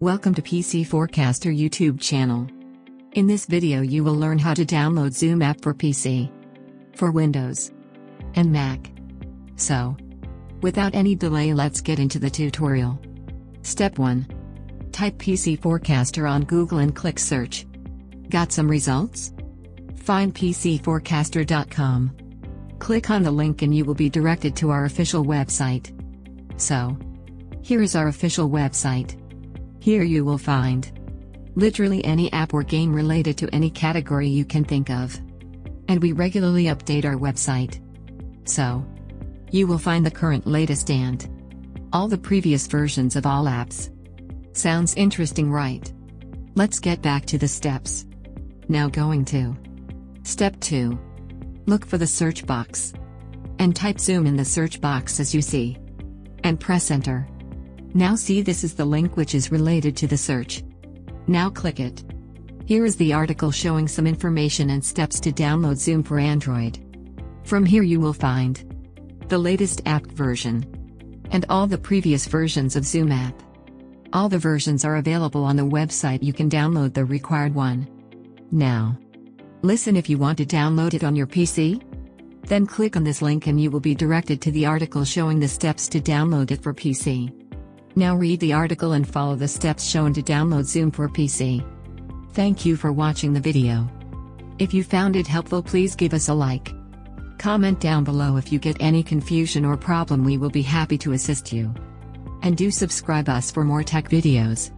Welcome to PC Forecaster YouTube channel. In this video you will learn how to download Zoom app for PC, for Windows, and Mac. So, without any delay, let's get into the tutorial. Step 1. Type PC Forecaster on Google and click search. Got some results? Find PCForecaster.com. Click on the link and you will be directed to our official website. So, here is our official website. Here you will find literally any app or game related to any category you can think of. And we regularly update our website. So, you will find the current, latest and all the previous versions of all apps. Sounds interesting, right? Let's get back to the steps. Now going to Step 2. Look for the search box. And type Zoom in the search box as you see. And press enter. Now see, this is the link which is related to the search. Now click it. Here is the article showing some information and steps to download Zoom for Android. From here you will find the latest app version and all the previous versions of Zoom app. All the versions are available on the website. You can download the required one. Now, listen, if you want to download it on your PC, then click on this link and you will be directed to the article showing the steps to download it for PC. Now read the article and follow the steps shown to download Zoom for PC. Thank you for watching the video. If you found it helpful, please give us a like. Comment down below if you get any confusion or problem. We will be happy to assist you. And do subscribe us for more tech videos.